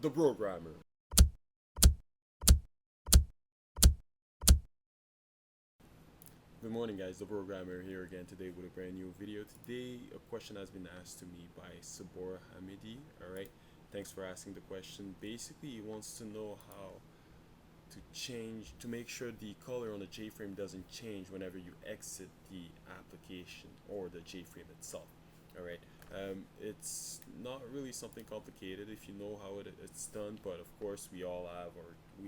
The Programmer. Good morning guys, The Programmer here again today with a brand new video. Today a question has been asked to me by Sabor Hamidi. Alright, thanks for asking the question. Basically he wants to know how to make sure the color on the JFrame doesn't change whenever you exit the application or the JFrame itself. Alright, it's not really something complicated if you know how it's done, but of course we all had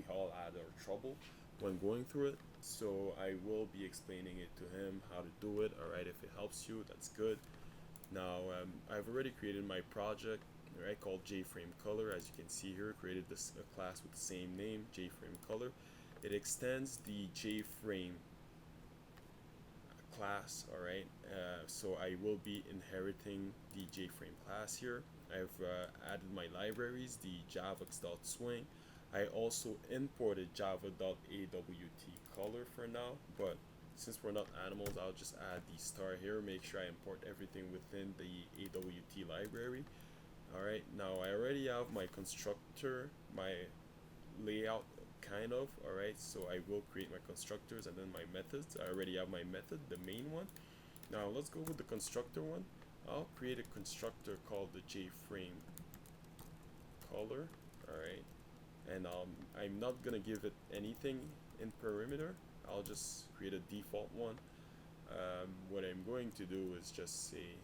our trouble when going through it, so I will be explaining it to him how to do it. Alright, if it helps you, that's good. Now I've already created my project, right, called JFrameColor. As you can see here, created this class with the same name, JFrameColor. It extends the JFrame class. Alright, so I will be inheriting the JFrame class here. I've added my libraries, the javax.swing. I also imported java.awt color for now, but since we're not animals, I'll just add the star here. Make sure I import everything within the AWT library. Alright, now I already have my constructor, my layout kind of. Alright, so I will create my constructors and then my methods. I already have my method, the main one. Now let's go with the constructor one. I'll create a constructor called the JFrameColor. Alright, and I'm not gonna give it anything in perimeter. I'll just create a default one. What I'm going to do is just say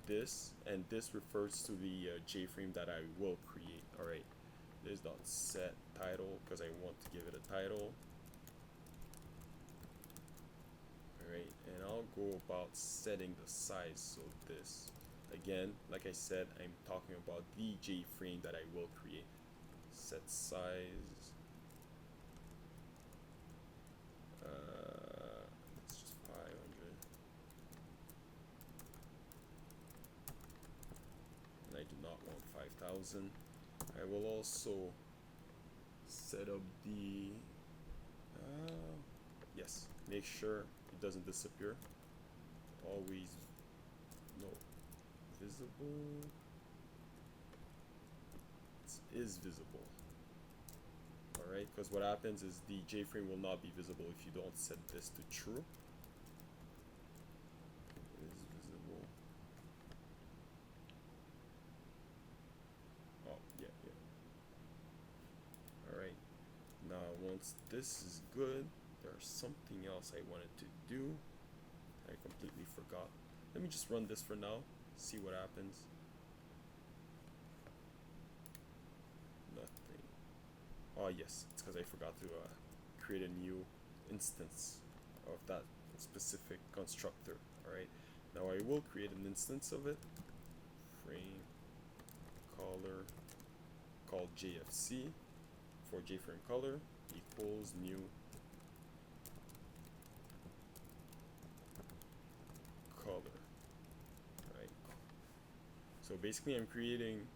this, and this refers to the JFrame that I will create. Alright, this.setTitle, because I want to give it a title. Alright, and I'll go about setting the size. So this, again, like I said, I'm talking about the JFrame that I will create. Set size, it's just 500, and I do not want 5,000. I will also set up the yes, make sure it doesn't disappear. Always no visible. It is visible. Alright, because what happens is the JFrame will not be visible if you don't set this to true. Is visible. Oh, yeah. Alright, now once this is good, there's something else I wanted to do. I completely forgot. Let me just run this for now, see what happens. Nothing. Oh yes, it's because I forgot to create a new instance of that specific constructor. Alright, now I will create an instance of it. Frame color called JFC for JFrameColor equals new color. Right. So basically I'm creating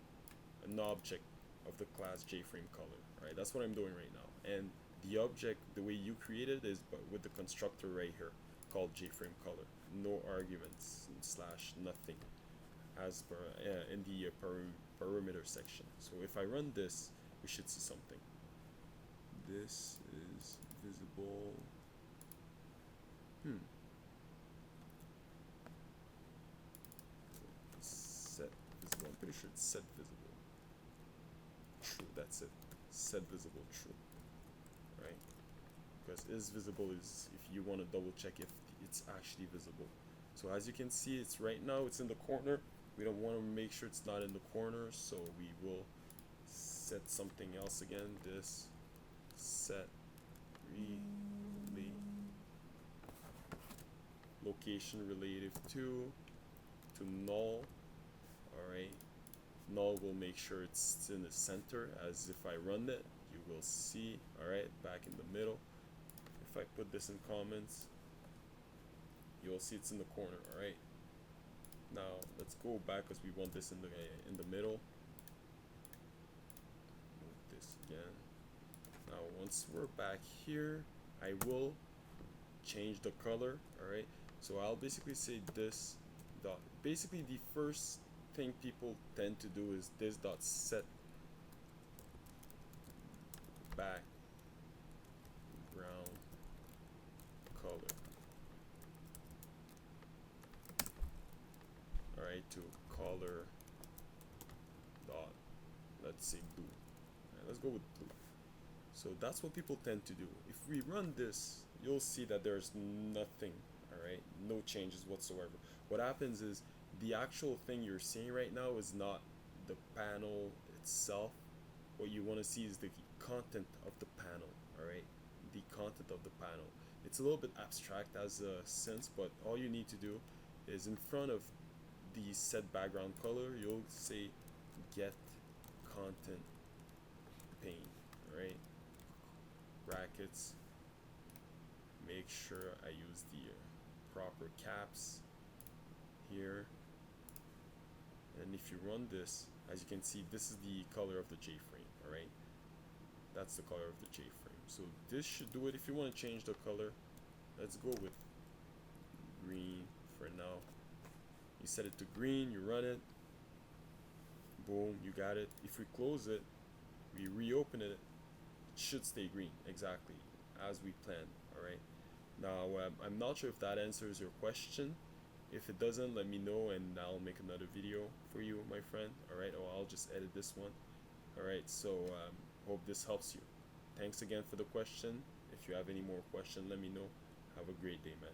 an object of the class JFrameColor. Right, that's what I'm doing right now. And the object, the way you create it is with the constructor right here called JFrameColor. No arguments slash nothing as per in the parameter section. So if I run this, we should see something. This is visible. Set visible. I'm pretty sure it's set visible. True, that's it. Set visible true. Right? Because is visible is if you want to double check if it's actually visible. So as you can see, it's right now it's in the corner. We don't want to make sure it's not in the corner, so we will set something else again. This set location relative to null. Alright, null will make sure it's in the center, as if I run it you will see. Alright, back in the middle. If I put this in comments, you'll see it's in the corner. Alright, now let's go back because we want this in the middle. Move this again. Now once we're back here, I will change the color. Alright, so I'll basically say this dot, basically the first thing people tend to do is this dot set background color. Alright, to color dot, let's say blue. Alright, let's go with blue. So that's what people tend to do. If we run this, you'll see that there's nothing, alright, no changes whatsoever. What happens is the actual thing you're seeing right now is not the panel itself. What you want to see is the content of the panel, alright, the content of the panel. It's a little bit abstract as a sense, but all you need to do is in front of the set background color, you'll say get content pane, right? Brackets. Make sure I use the proper caps here. And if you run this, as you can see, this is the color of the JFrame, alright? That's the color of the JFrame. So this should do it. If you want to change the color, let's go with green for now. You set it to green, you run it, boom, you got it. If we close it, we reopen it, it should stay green, exactly as we planned, alright? Now, I'm not sure if that answers your question. If it doesn't, let me know and I'll make another video for you, my friend, alright? Or I'll just edit this one, alright? So, hope this helps you. Thanks again for the question. If you have any more questions, let me know. Have a great day, man.